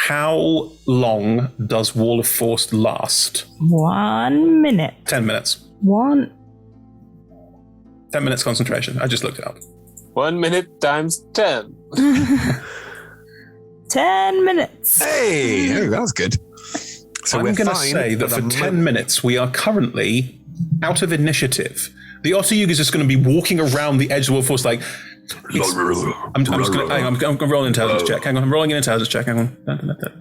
How long does Wall of Force last? 1 minute. 10 minutes. 10 minutes concentration. I just looked it up. 1 minute times 10. 10 minutes. Hey, that was good. So I'm going to say that for 10 minutes, we are currently out of initiative. The Otyugh is just going to be walking around the edge of the Wall of Force like... I'm just going to... I'm going to roll an intelligence check. Hang on, I'm rolling an intelligence check. Hang on.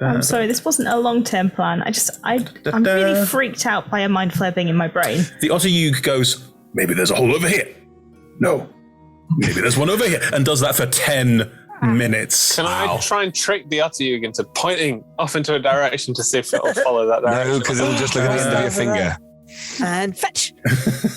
I'm sorry, this wasn't a long-term plan. I'm really freaked out by a mind flare being in my brain. The Otyugh goes, maybe there's a hole over here. No. Maybe there's one over here. And does that for 10 minutes. Can I try and trick the Otyugh into pointing off into a direction to see if it'll follow that direction? No, because it'll just look at the end of your finger. And fetch.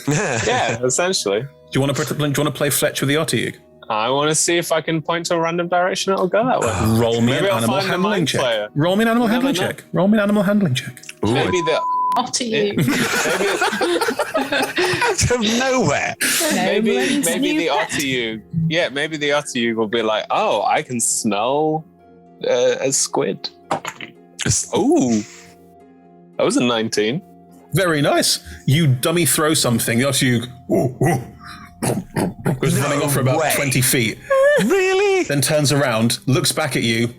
Yeah, essentially. Do you want to play fetch with the Otyugh? I want to see if I can point to a random direction it'll go that way. Roll me an animal handling check. Roll me an animal handling check. Roll me an animal handling check. Maybe the Otyugh. Out of nowhere. Maybe the Otyugh. Yeah, maybe the Otyugh will be like, oh, I can smell a squid. Oh, that was a 19. Very nice. You dummy throw something. The Otyugh goes running off for about 20 feet. Really? Then turns around, looks back at you,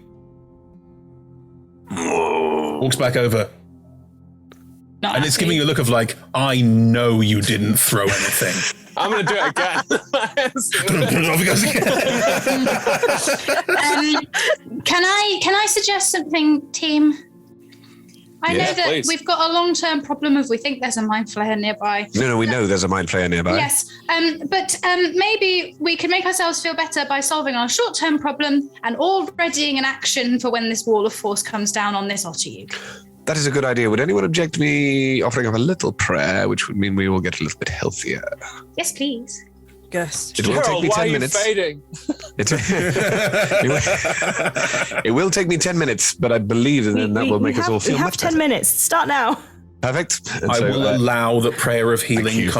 walks back over. And it's giving you a look of like, I know you didn't throw anything. I'm going to do it again. Can I suggest something, team? I know that please. We've got a long-term problem of we think there's a mind flayer nearby. No, we know there's a mind flayer nearby. Yes, but maybe we can make ourselves feel better by solving our short-term problem and all readying an action for when this wall of force comes down on this Otyugh. That is a good idea. Would anyone object to me offering up a little prayer, which would mean we will get a little bit healthier? Yes, please. Yes. It will take me 10 minutes. It will take me 10 minutes, but I believe that then that will make us all feel much better. We have 10 minutes. Start now. Perfect. And I will allow the prayer of healing.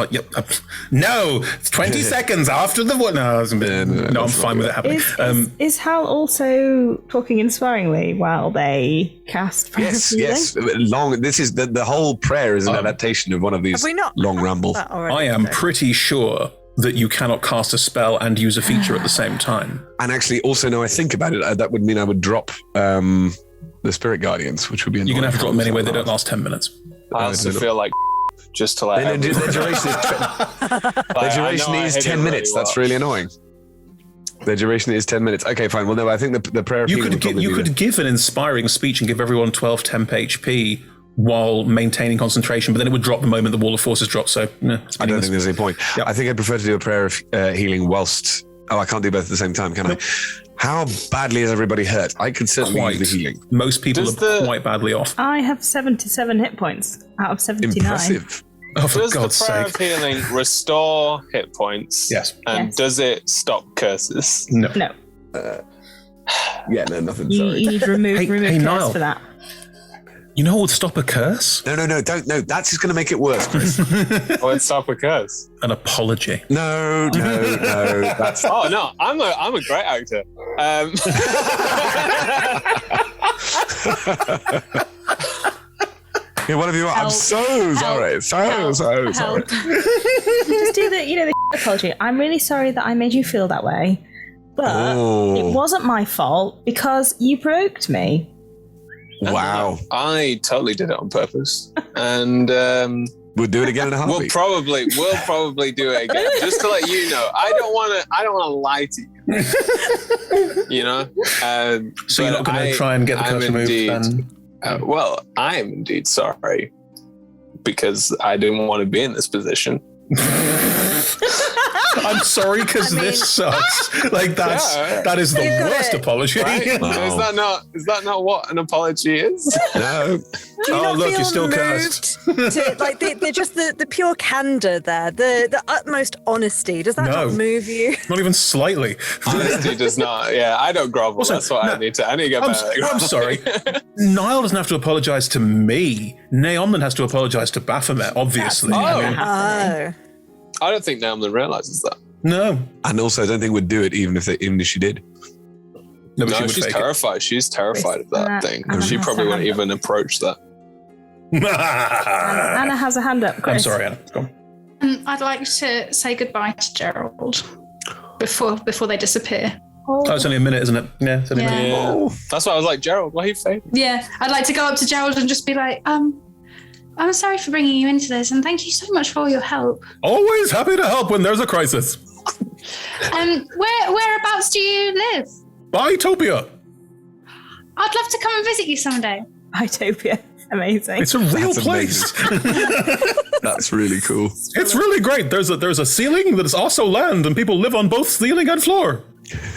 No, 20 seconds after the one. No, I'm fine with it happening. Is Hal also talking inspiringly while they cast prayer of healing? Yes. This is the whole prayer is an adaptation of one of these long rambles. I am pretty sure that you cannot cast a spell and use a feature at the same time. And actually, also now I think about it, that would mean I would drop the Spirit Guardians, which would be annoying. You're going to have to drop them anyway. They don't last 10 minutes. I also feel like just to let the duration is 10 minutes. That's really annoying. The duration is 10 minutes. Okay, fine. Well, no, I think the prayer of healing you could give an inspiring speech and give everyone 12 temp HP while maintaining concentration, but then it would drop the moment the Wall of Force is dropped. So I don't think there's any point. Yep. I think I'd prefer to do a prayer of healing whilst... Oh, I can't do both at the same time, can I? How badly is everybody hurt? I could certainly use the healing. Most people are quite badly off. I have 77 hit points out of 79. Impressive. Oh, for does God's the prayer sake. of healing restore hit points? Yes. And does it stop curses? No. Yeah, no, nothing. Sorry. You need to remove curse Niall. for that. You know what would stop a curse? No, don't. No, that's just going to make it worse, Chris. Let's stop a curse. An apology. No. That's... Oh no, I'm a great actor. Yeah, one of you. I'm so sorry. So sorry. Just do the apology. I'm really sorry that I made you feel that way, but it wasn't my fault because you provoked me. Wow. I totally did it on purpose. And we'll do it again in a heartbeat. We'll probably do it again. Just to let you know. I don't want to lie to you. You know? So you're not going to try and get the curse removed then? Well, I am indeed sorry because I didn't want to be in this position. I'm sorry because this sucks. Like that is the worst apology. Right? Wow. Is that not what an apology is? No. Do you not look, feel you're still moved to, like they're just the pure candor there, the utmost honesty. Does that not move you? Not even slightly. Honesty does not. Yeah, I don't grovel. Also, that's what I need to get better. I'm sorry. Niall doesn't have to apologise to me. Naomlin has to apologise to Baphomet, obviously. I don't think Naomlin realises that. No. And also, I don't think we'd do it even if she did. No, she's terrified. She's terrified of that thing. She probably wouldn't even approach that. Anna has a hand up. Chris. I'm sorry, Anna. Go on. I'd like to say goodbye to Gerald before they disappear. Oh, it's only a minute, isn't it? Yeah, it's only a minute. Oh, that's why I was like, Gerald, why are you fading? Yeah, I'd like to go up to Gerald and just be like, I'm sorry for bringing you into this, and thank you so much for all your help. Always happy to help when there's a crisis. Whereabouts do you live? Bytopia. I'd love to come and visit you someday. Bytopia. Amazing. It's a real place. That's really cool. It's really great. There's a ceiling that is also land, and people live on both ceiling and floor.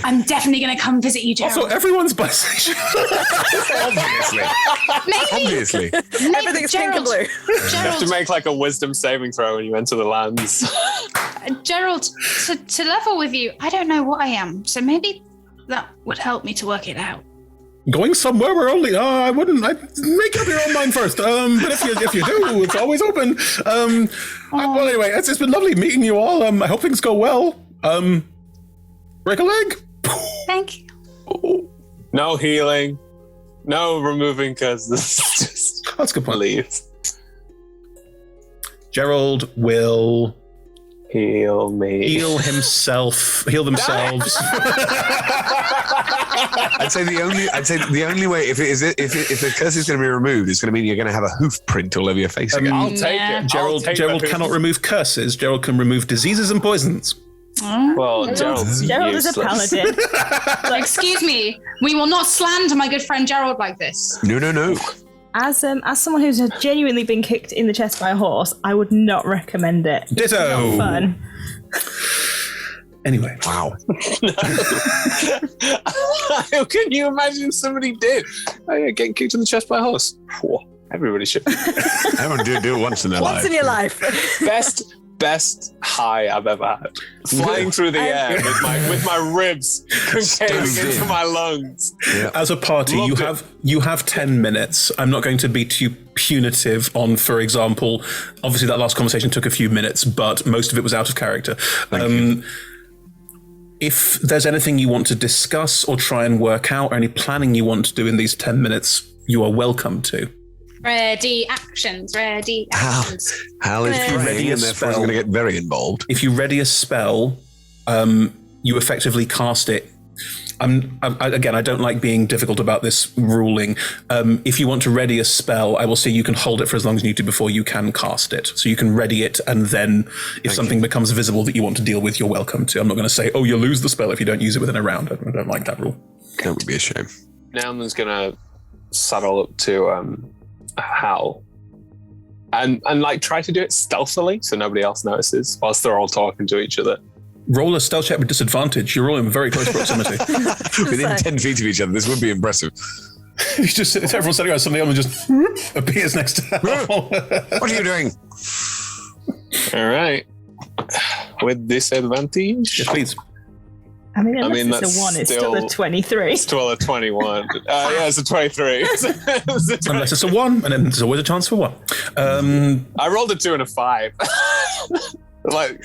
I'm definitely going to come visit you, Gerald. Also, everyone's bisexual. Obviously. Everything's pink and blue. You have to make like a wisdom saving throw when you enter the lands. Gerald, to level with you, I don't know what I am, so maybe that would help me to work it out. Going somewhere where only I wouldn't. I'd make up your own mind first. But if you do, it's always open. Well, anyway, it's been lovely meeting you all. I hope things go well. Break a leg. Thank you. No healing, no removing curses. Just that's a good point. Leave. Gerald will heal me. Heal themselves. I'd say the only way if the curse is going to be removed, it's going to mean you're going to have a hoof print all over your face again. I'll take it. Gerald cannot remove curses. Gerald can remove diseases and poisons. Well, Gerald is a paladin. Excuse me, we will not slander my good friend Gerald like this. No. As someone who's genuinely been kicked in the chest by a horse, I would not recommend it. Ditto. It's not fun. Anyway, wow. How can you imagine somebody did? Oh yeah, getting kicked in the chest by a horse. Whoa, everybody should. Everyone do it once in their life. Once in your life. Best high I've ever had. Flying through the air with my ribs concaving into my lungs. Yeah. As a party, you have 10 minutes. I'm not going to be too punitive on, for example, obviously that last conversation took a few minutes, but most of it was out of character. If there's anything you want to discuss or try and work out, or any planning you want to do in these 10 minutes, you are welcome to. Ready actions. Hal is praying, and therefore I'm going to get very involved. If you ready a spell, you effectively cast it. Again, I don't like being difficult about this ruling. If you want to ready a spell, I will say you can hold it for as long as you need to before you can cast it. So you can ready it, and then if something becomes visible that you want to deal with, you're welcome to. I'm not going to say, oh, you lose the spell if you don't use it within a round. I don't like that rule. That would be a shame. Naoman's going to saddle up to Hal and like try to do it stealthily so nobody else notices whilst they're all talking to each other. Roll a stealth check with disadvantage. You're all in very close proximity. Within 10 feet of each other, this would be impressive. You just everyone's sitting out, suddenly just appears next to Hal. What are you doing? All right. With disadvantage? Yes, please. I mean, it's a 1, it's still a 23. It's still a 21. Yeah, it's a 23. Unless it's a 1, and then there's always a chance for 1. I rolled a 2 and a 5. Like,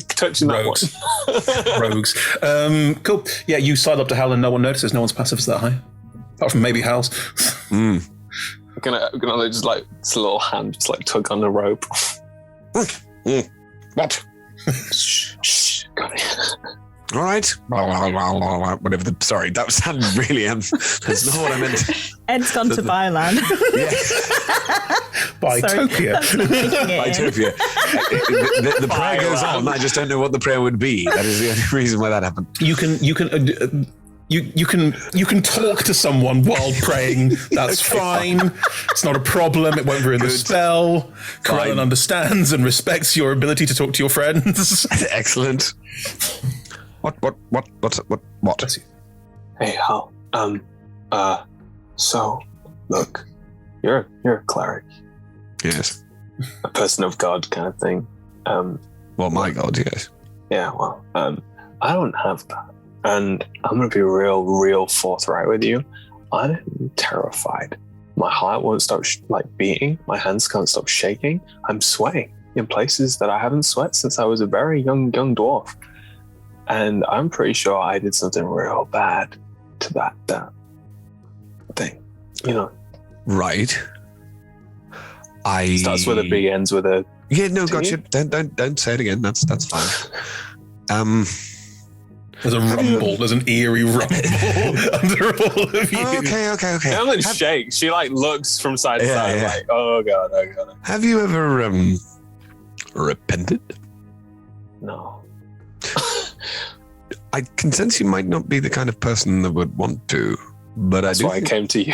touching Rogues. that one. Rogues. Cool. Yeah, you side up to Hal and no one notices. No one's passive is that high. Apart from maybe Hal's. I'm gonna just like, this little hand just like tug on the rope. What? Shh. Got it. All right. Whatever. Sorry, that sounded really. That's not what I meant. Ed's gone to Byland. Bytopia. Bytopia. The prayer goes on. I just don't know what the prayer would be. That is the only reason why that happened. You can talk to someone while praying. That's fine. It's not a problem. It won't ruin the spell. Corellin understands and respects your ability to talk to your friends. Excellent. What? Hey, Hal. So, look, you're a cleric. Yes. A person of God kind of thing. Well, my God, yes. Yeah, well, I don't have that. And I'm going to be real forthright with you. I'm terrified. My heart won't stop beating. My hands can't stop shaking. I'm sweating in places that I haven't sweat since I was a very young dwarf. And I'm pretty sure I did something real bad to that thing, you know. Right. Starts with a B, ends with a Yeah, no, T? gotcha. Don't say it again. That's fine. There's a rumble. There's an eerie rumble under all of you. Okay. Ellen shakes. She like looks from side to side, like, oh god. Have you ever repented? No. I can sense you might not be the kind of person that would want to, but That's why I came to you.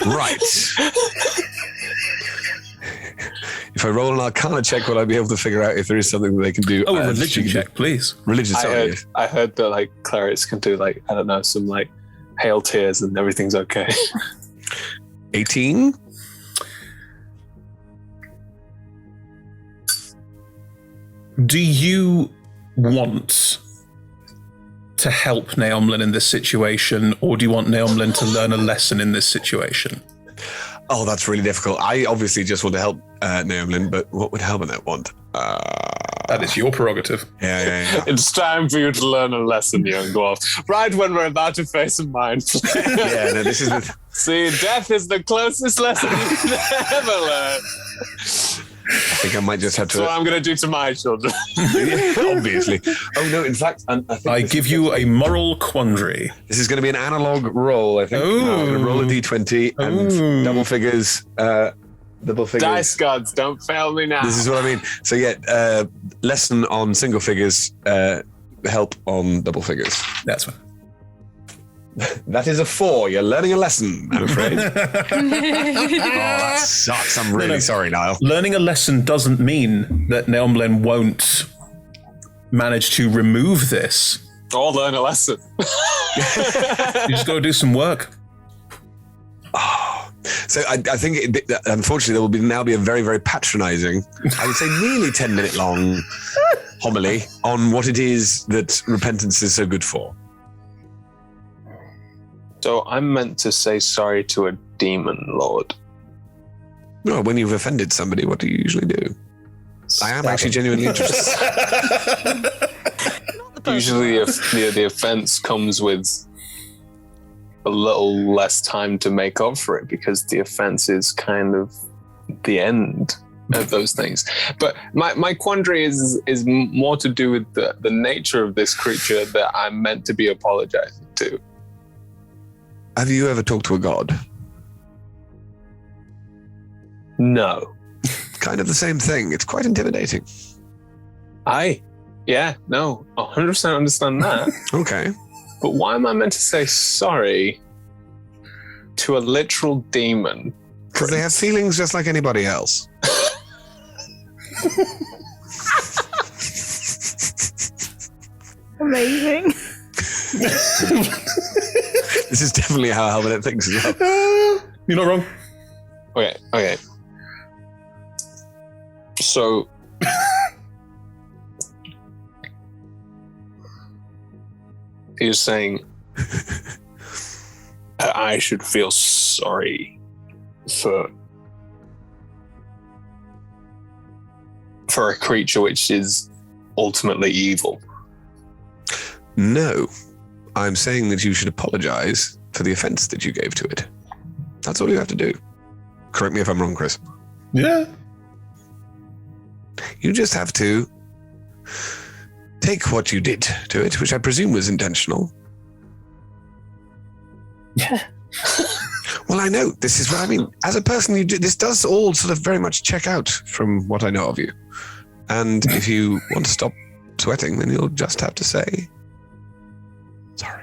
Right. If I roll an Arcana check, will I be able to figure out if there is something that they can do? Oh, a religion check, please. Religion, sorry. I heard that like clerics can do like, I don't know, some like hail tears and everything's okay. 18? Do you want to help Naomlin in this situation, or do you want Naomlin to learn a lesson in this situation? Oh, that's really difficult. I obviously just want to help Naomlin, but what would Helmanet want? That is your prerogative. Yeah. It's time for you to learn a lesson, young dwarf. Right when we're about to face a mind flare. Yeah, no, this is the... See, death is the closest lesson you can ever learn. I think I might just have to... That's what I'm going to do to my children. Obviously. Oh, no, in fact... I give you a moral quandary. This is going to be an analog roll, I think. Ooh. I'm going to roll a d20 and double figures. Dice gods, don't fail me now. This is what I mean. So yeah, lesson on single figures, help on double figures. That's fine. That is a 4. You're learning a lesson, I'm afraid. Oh, that sucks. I'm really sorry, Niall. Learning a lesson doesn't mean that Naomlin won't manage to remove this. Or learn a lesson. You just got to do some work. Oh, so I think, unfortunately, there will now be a very, very patronizing, I would say nearly 10-minute long homily on what it is that repentance is so good for. So I'm meant to say sorry to a demon lord. Well, when you've offended somebody, what do you usually do? I am actually genuinely interested. Usually the offense comes with a little less time to make up for it, because the offense is kind of the end of those things. But my quandary is more to do with the nature of this creature that I'm meant to be apologizing to. Have you ever talked to a god? No. Kind of the same thing. It's quite intimidating. Yeah, no, 100% understand that. Okay. But why am I meant to say sorry to a literal demon? Because they have feelings just like anybody else. Amazing. This is definitely how Helmanet thinks as well. You're not wrong. Okay. So... You're saying I should feel sorry for a creature which is ultimately evil? No. I'm saying that you should apologize for the offense that you gave to it. That's all you have to do. Correct me if I'm wrong, Chris. Yeah. You just have to take what you did to it, which I presume was intentional. Yeah. Well, I know. This is what I mean. As a person, this does all sort of very much check out from what I know of you. And if you want to stop sweating, then you'll just have to say, sorry.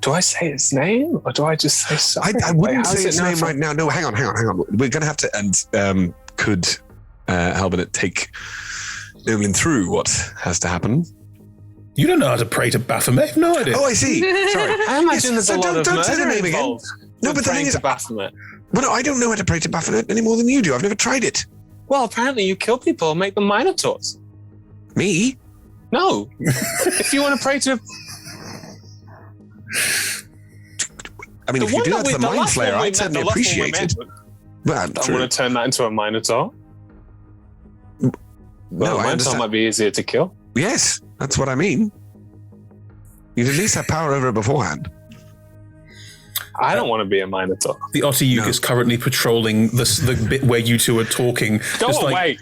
Do I say its name, or do I just say sorry? I wouldn't say its name right now. No, hang on. We're going to have to, and could Helmanet take Naomlin through what has to happen? You don't know how to pray to Baphomet? No idea. Oh, I see. Sorry. I imagine there's a lot of don't say the murder name again. involved. No, but the thing is, Baphomet. well, no, I don't know how to pray to Baphomet any more than you do. I've never tried it. Well, apparently you kill people and make them minotaurs. Me? No. If you want to pray to... I mean, if you do that to the Mind Flayer, I'd certainly appreciate it. Well, I true. want to turn that into a Minotaur. No, Well, a I Minotaur understand. might be easier to kill. Yes, that's what I mean. You'd at least have power over it beforehand. I don't want to be a Minotaur. The Otyugh is currently patrolling the bit where you two are talking. Go Just away.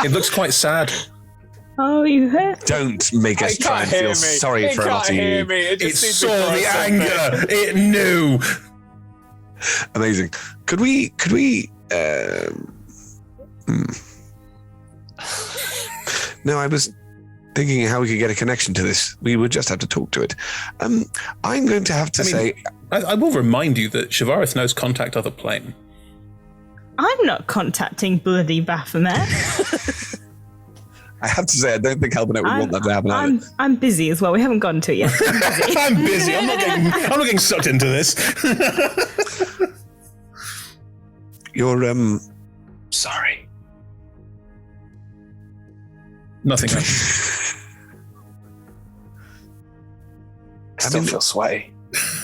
It looks quite sad. Oh, you hurt? Don't make us It try can't and hear feel me. sorry It for an can't hear Otyugh. me. It It just seems saw to the throw something. anger. It knew. Amazing. Could we No, I was thinking how we could get a connection to this. We would just have to talk to it. I'm going to have to say... I will remind you that Shivarith knows contact other plane. I'm not contacting bloody Baphomet. I have to say, I don't think Halbernet would want that to happen either. I'm busy as well. We haven't gotten to it yet. I'm busy. I'm not getting sucked into this. You're, Sorry. Nothing. I still feel sweaty.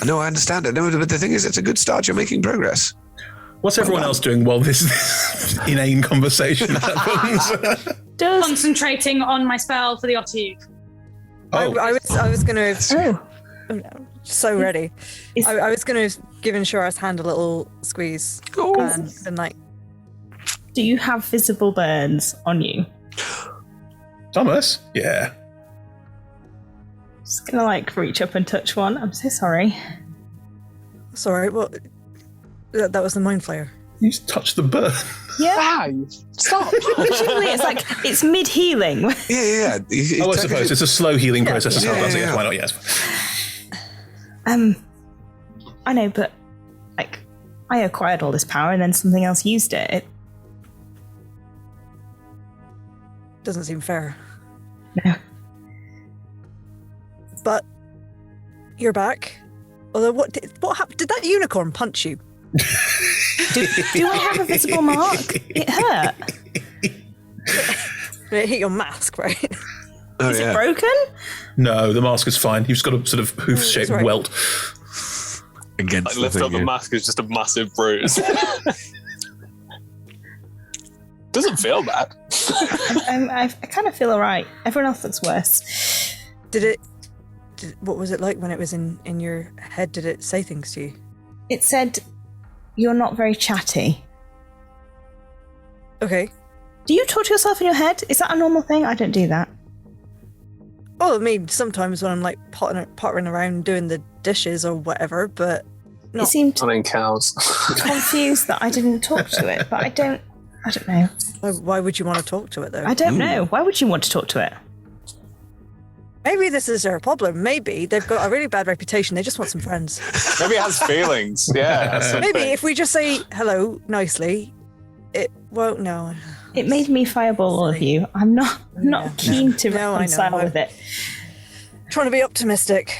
No, I understand it. No, but the thing is, it's a good start. You're making progress. What's everyone else doing while this inane conversation happens? Concentrating on my spell for the Otyugh. Oh, I was going to. Oh, So ready. Is- I was going to give Inshura's hand a little squeeze. And then, like, do you have visible burns on you? Thomas? Yeah. Just gonna like reach up and touch one. I'm so sorry. sorry, well, that was the mind flayer. You just touched the burn. Yeah. Ah, stop. Literally, it's like it's mid healing. Yeah. Oh, I suppose it's a slow healing process as well. Yeah, Yes, yeah. why not? Yes. I know, but like I acquired all this power and then something else used it. It Doesn't seem fair. no. But you're back. Although, what happened? Did that unicorn punch you? Do I have a visible mark? It hurt. It hit your mask, right? Oh, Is yeah. it broken? No, the mask is fine. You've just got a sort of hoof-shaped right. welt. Against I lift the up the thing, mask, it's just a massive bruise. Doesn't feel bad. I kind of feel alright. Everyone else looks worse. What was it like when it was in your head? Did it say things to you? It said, "You're not very chatty." Okay. Do you talk to yourself in your head? Is that a normal thing? I don't do that. Well, I mean, sometimes when I'm like pottering around doing the dishes or whatever, but It seemed Hunting cows. confused that I didn't talk to it, but I don't know. why would you want to talk to it though? I don't know. Why would you want to talk to it? Maybe this is their problem. Maybe they've got a really bad reputation. They just want some friends. Maybe it has feelings. Yeah. that's the Maybe thing. if we just say hello nicely, it won't. No. It made me fireball all of you. I'm not keen to No, I know. reconcile with it. Trying to be optimistic.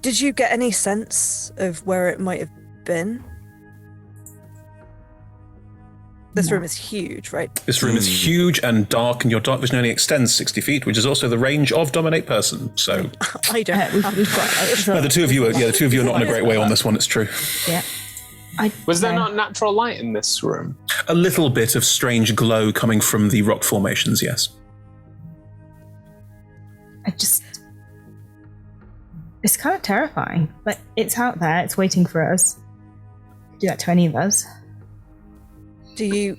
Did you get any sense of where it might have been? This room is huge, right? This room is huge and dark, and your dark vision only extends 60 feet, which is also the range of Dominate Person. So I don't. We've got the two of you are not in a great way on this one. It's true. yeah. Was there not natural light in this room? A little bit of strange glow coming from the rock formations. Yes. It's kind of terrifying. Like, it's out there. It's waiting for us. Do that to any of us. Do you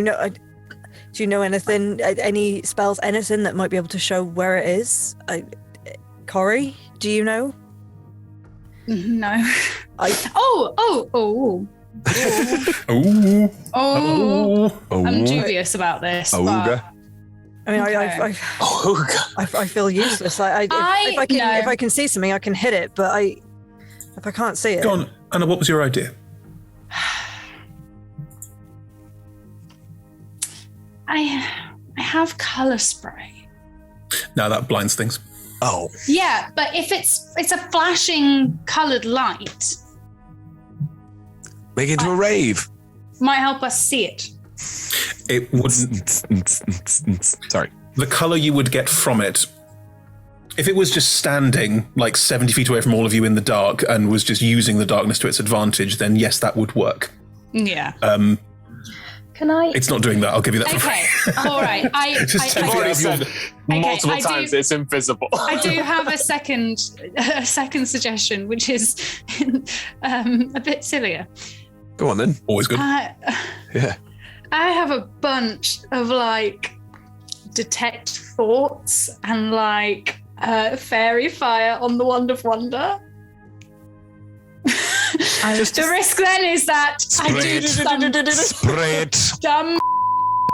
know anything? Any spells? Anything that might be able to show where it is? Corey, do you know? No. Oh. I'm dubious about this. But I mean, Okay. I feel useless. If I can see something, I can hit it. But if I can't see it, Go on, Anna. What was your idea? I have color spray. Now that blinds things. Oh, Yeah, but if it's a flashing colored light, make it into a rave. might help us see it. It wouldn't. Sorry. The color you would get from it If it was just standing like 70 feet away from all of you in the dark and was just using the darkness to its advantage, then yes, that would work. Yeah. Can I? It's not doing that. I'll give you that for Okay. free. All right. Just I've already said multiple I do- times it's invisible. I do have a second suggestion, which is a bit sillier. Go on then. Always good. Yeah. I have a bunch of like detect thoughts and like fairy fire on the wand of wonder. The risk then is that I do some Spray it. dumb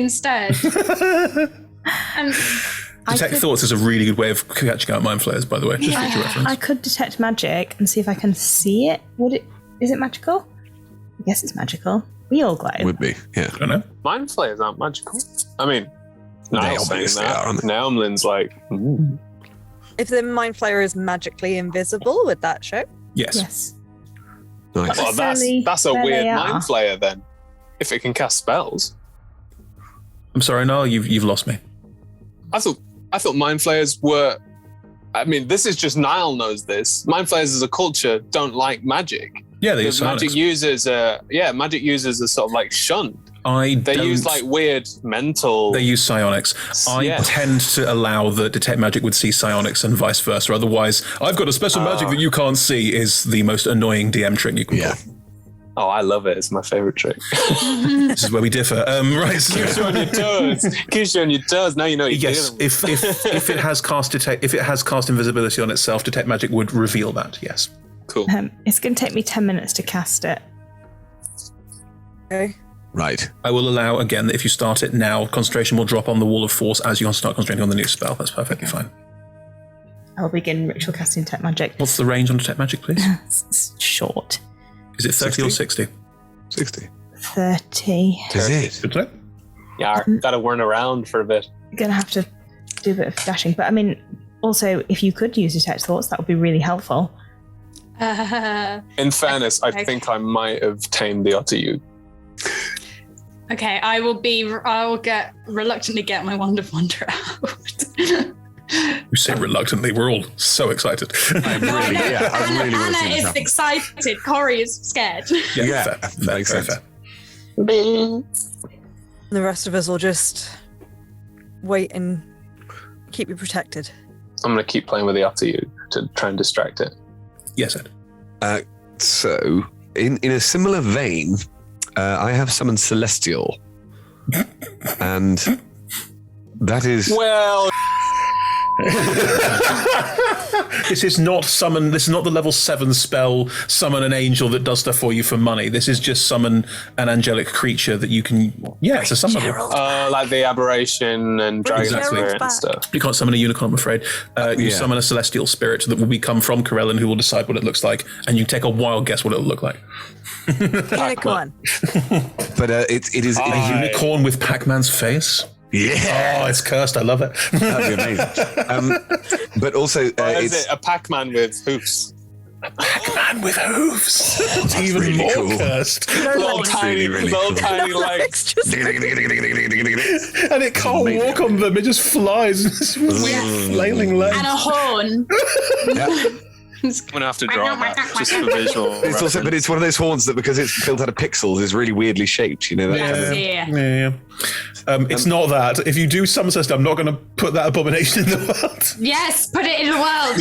instead. And Detect thoughts is a really good way of catching out mind flayers, by the way. Just for your reference. I could detect magic and see if I can see it. Is it magical? I guess it's magical. We all glow. Would be, yeah. I don't know. Mind flayers aren't magical. I mean, They Niall's saying obviously that. are, aren't they? Naumlin's like, ooh. If the mind flayer is magically invisible, would that show? Yes. Yes. Nice. Well, Necessarily that's a where weird they mind are. flayer then. If it can cast spells. I'm sorry, Niall, you've lost me. I thought mind flayers were. I mean, this is just Niall knows this. Mind flayers as a culture don't like magic. Yeah, they use Because magic psionics. users are sort of like shunned. They use like weird mental. They use psionics. I Yeah. tend to allow that detect magic would see psionics and vice versa. Otherwise, I've got a special magic that you can't see is the most annoying DM trick you can Yeah. pull. Oh, I love it. It's my favorite trick. This is where we differ. Right. So, Keeps you on your toes. Keeps you on your toes. Now you know what you're yes, dealing with. if it has cast invisibility on itself, detect magic would reveal that. Yes. Cool. It's going to take me 10 minutes to cast it. Okay. Right. I will allow again that if you start it now, concentration will drop on the wall of force as you start concentrating on the new spell. That's perfectly fine. I'll begin ritual casting detect magic. What's the range on detect magic, please? It's short. Is it 30 or 60? 60. 30. Is it? Good to know. Yeah, gotta whirn around for a bit. Gonna have to do a bit of dashing. But I mean, also, if you could use detect thoughts, that would be really helpful. In fairness, I think I might have tamed the Otter. okay, I will reluctantly get my wand of wonder out. You say reluctantly. We're all so excited. I'm really, yeah, I really want to see Anna this is happen. excited. Corey is scared. Yeah, fair, makes very sense. fair. The rest of us will just wait and keep you protected. I'm gonna keep playing with the Otter to try and distract it. Yes, Ed. So, in a similar vein, I have summoned Celestial. And that is... Well, This is not the level 7 spell, summon an angel that does stuff for you for money. This is just summon an angelic creature that you can... Yeah, it's a summon. like the aberration and dragon Exactly. spirit and stuff. You can't summon a unicorn, I'm afraid. You Yeah. summon a celestial spirit that will become from Corellin, who will decide what it looks like, and you take a wild guess what it'll look like. Unicorn. But it is... A unicorn with Pac-Man's face? Yeah! Oh, it's cursed. I love it. That'd be amazing. But also, Or is it's... it a Pac-Man with hoofs? Pac-Man with hooves. It's even really more cool. cursed. Little tiny, really little cool. tiny legs. And it can't walk on them. It just flies. It's flailing legs. And a horn. I'm gonna have to draw that just for visual. It's also, but it's one of those horns that, because it's built out of pixels, is really weirdly shaped. You know that kind of. Yeah. It's not that. If you do some system, I'm not going to put that abomination in the world. Yes, put it in the world.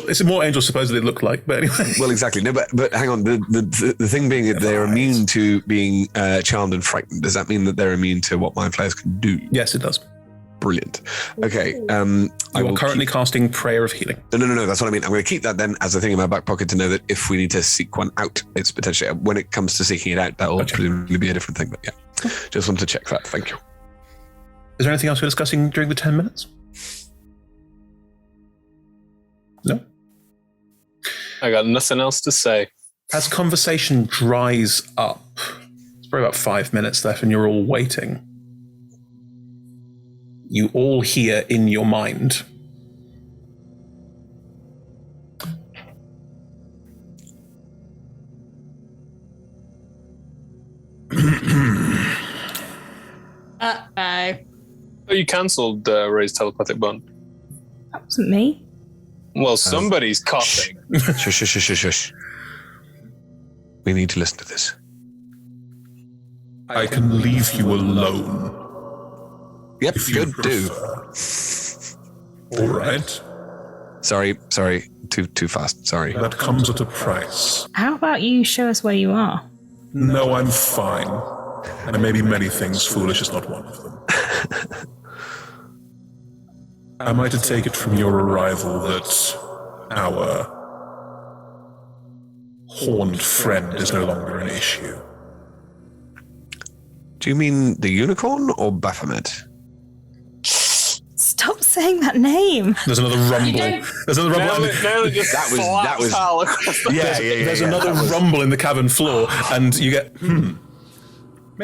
It's more angels supposedly look like, but anyway. Well, exactly. No, but hang on. The thing being that they're immune to being charmed and frightened. Does that mean that they're immune to what mind flayers can do? Yes, it does. Brilliant. Okay. You are currently casting Prayer of Healing. No. That's what I mean. I'm going to keep that then as a thing in my back pocket to know that if we need to seek one out, it's potentially, when it comes to seeking it out, that will presumably be a different thing. But yeah, just wanted to check that. Thank you. Is there anything else we're discussing during the 10 minutes? No? I got nothing else to say. As conversation dries up, it's probably about 5 minutes left and you're all waiting. You all hear in your mind. Uh-oh. Oh, you cancelled Ray's telepathic bond. That wasn't me. Well, somebody's coughing. Shush. We need to listen to this. I can leave you alone. Yep, if you good do. All right. Sorry, too fast. Sorry. That comes at a price. How about you show us where you are? No, I'm fine. And maybe many things, foolish is not one of them. Am I to take it from your arrival that our horned friend is no longer an issue? Do you mean the unicorn or Baphomet? Stop saying that name. There's another rumble. There's another rumble. That was yeah. There's another rumble in the cavern floor, and you get, maybe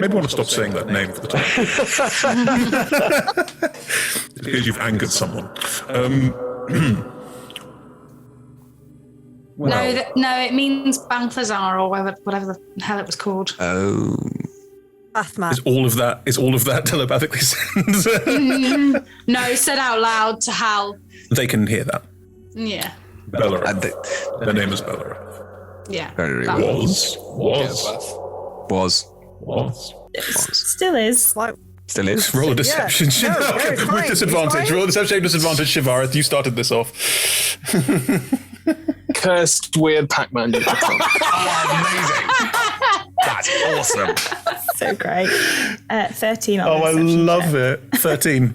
I want to stop saying that name for the time. It appears you've angered someone. No, it means Balthazar or whatever the hell it was called. Oh. Bathmat. Is all of that telepathically sent? No, said out loud to Hal. They can hear that. Yeah. Bellareth. Their name is Bellareth. Yeah. Very that Was. Still is. Like, Still is. Roll a deception. Yeah. No, it's fine, with disadvantage. it's fine. Roll a deception with disadvantage, Shivareth. You started this off. Cursed weird Pac-Man. Amazing. That's awesome. So great. 13 on Oh, I deception love check. it. 13.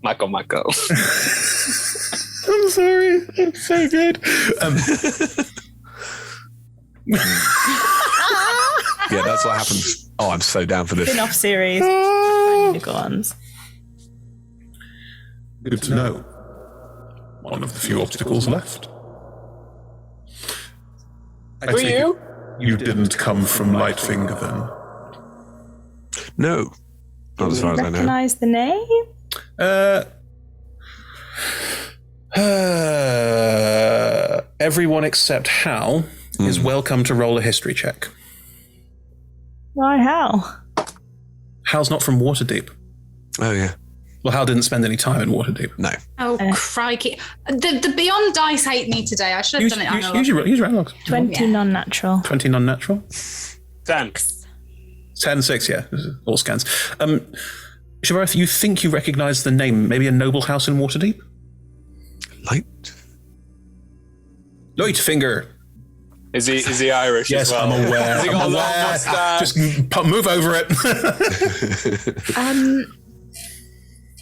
Michael. I'm sorry. It's so good. Yeah, that's what happens. Oh, I'm so down for this. Spin-off series. Unicorns. Good to know. One of the few obstacles left. Who are you? You didn't come from Lightfinger then? No. Not as far as I know. Recognize the name? Everyone except Hal is welcome to roll a history check. Why Hal? Hal's not from Waterdeep. Oh, yeah. Well, Hal didn't spend any time in Waterdeep. No. Oh, crikey. The Beyond dice hate me today. I should have done it on Use your analogs. 20 non-natural. 20 non-natural. 10. 10, 6, yeah. All scans. Shivareth, you think you recognize the name, maybe a noble house in Waterdeep? Light? Lightfinger. Is he Irish Yes, as well? I'm aware. Has he got I'm a long aware. mustache? Just move over it.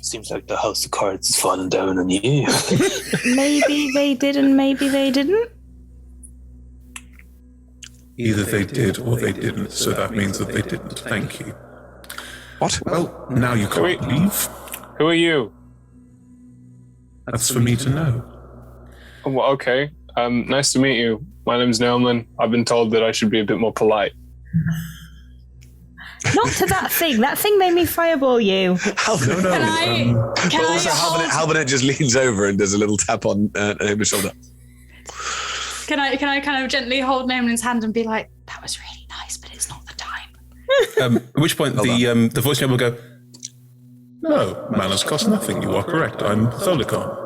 Seems like the House of Cards is falling down on you. Maybe they did and maybe they didn't. Either they did or they didn't, so that means that they didn't. Thank you. What? Well, now you can't leave. Who are you? That's for me to know. Oh, well, okay. Nice to meet you. My name's Nailman. I've been told that I should be a bit more polite. Not to that thing. That thing made me fireball you. No. Can I Also, hold? Halbernet just leans over and does a little tap on Naomi's shoulder. Can I kind of gently hold Naaman's hand and be like, "That was really nice, but it's not the time." At which point the voice note will go, "No, manners cost nothing. You are correct. I'm Tholicon."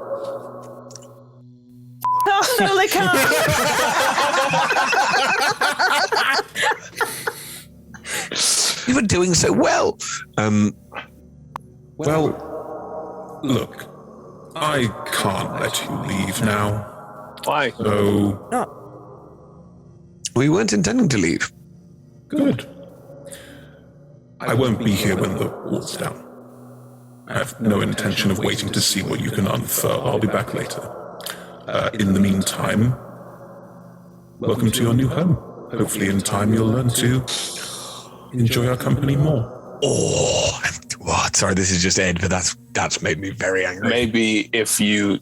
You were doing so well. Well, look, I can't let you leave now. Why? So, We weren't intending to leave. good. I won't be here when the wall's down. I have no intention of waiting to see what you can unfurl. I'll be back later. In the meantime, welcome to your new home. Hopefully in time you'll learn to enjoy our company more. Oh, what? Sorry, this is just Ed, but that's made me very angry. Maybe if you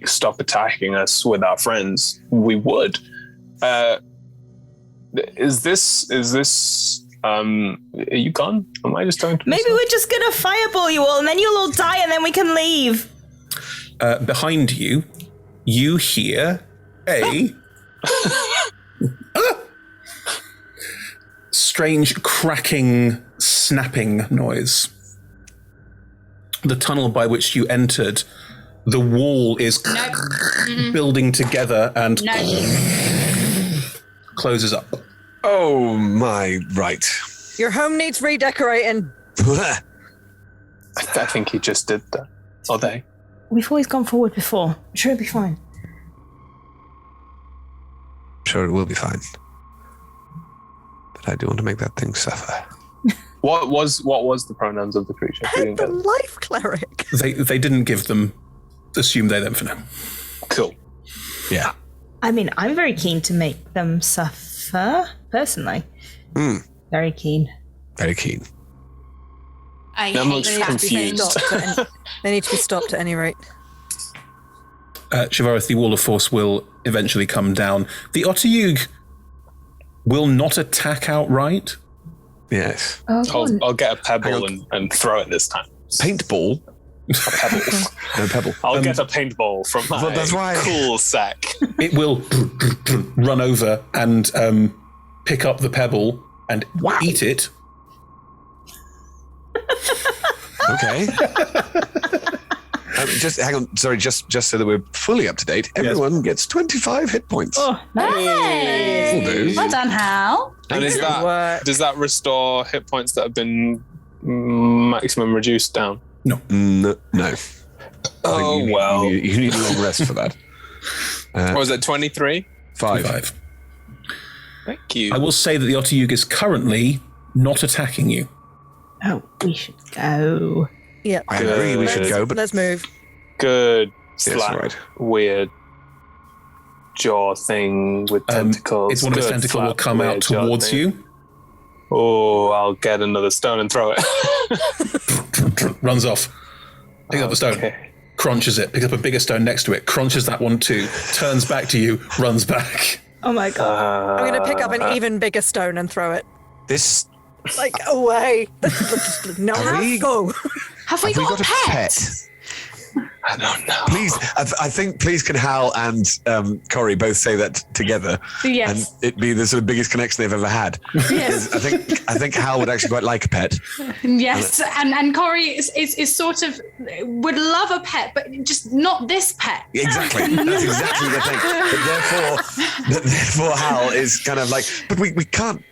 stop attacking us with our friends, we would. Is this? Are you gone? Am I just talking to Maybe myself? we're just gonna fireball you all and then you'll all die and then we can leave. Behind you, you hear a strange cracking, snapping noise. The tunnel by which you entered The wall is building together and closes up. Oh my, right. Your home needs redecorating. I think he just did that. Or they. We've always gone forward before. I'm sure it'll be fine. Sure, it will be fine. But I do want to make that thing suffer. What was the pronouns of the creature? The life cleric. They didn't give them. Assume they're them for now. Cool. Yeah. I mean, I'm very keen to make them suffer, personally. Very keen. Very keen. I Them hate looks that confused. thing. They need to be stopped at any rate. Shivareth, the wall of force will eventually come down. The Otyugh will not attack outright. Yes. I'll get a pebble and throw it this time. Paintball? A pebble. No pebble. I'll get a paintball from my that's why- cool sack. It will run over and pick up the pebble and eat it. Okay. Just hang on. Sorry, just so that we're fully up to date. Everyone gets 25 hit points. Oh, Hey! Will do. Well done, Hal. And does that restore hit points that have been maximum reduced down? No. No. Oh, well. You need a long rest for that. What was it, 23? 5. Thank you. I will say that the Otyugh is currently not attacking you. Oh, we should go. Yeah. I agree we should go, but Let's move. Good. Yes, Flat, right. weird jaw thing with tentacles. It's one of its Good, tentacle will flat, come out weird jaw towards thing. you. Oh, I'll get another stone and throw it. Runs off. Picks up the stone. Okay. Crunches it. Picks up a bigger stone next to it. Crunches that one too. Turns back to you. Runs back. Oh my god. I'm going to pick up an even bigger stone and throw it. this... Like, away. No, go. Have we got a pet? I don't know. Please, I think please can Hal and Corey both say that together. Yes. And it be the sort of biggest connection they've ever had. Yes. I think Hal would actually quite like a pet. Yes, and Corey is sort of would love a pet, but just not this pet. Exactly. That's exactly the thing. But therefore Hal is kind of like, but we can't.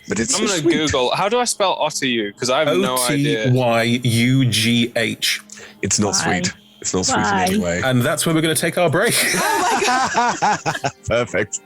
But it's I'm so going to sweet. Google, how do I spell Otyugh? Because I have no idea. Otyugh. It's not Why? sweet. It's not sweet Why? in any way. And that's where we're going to take our break. Perfect.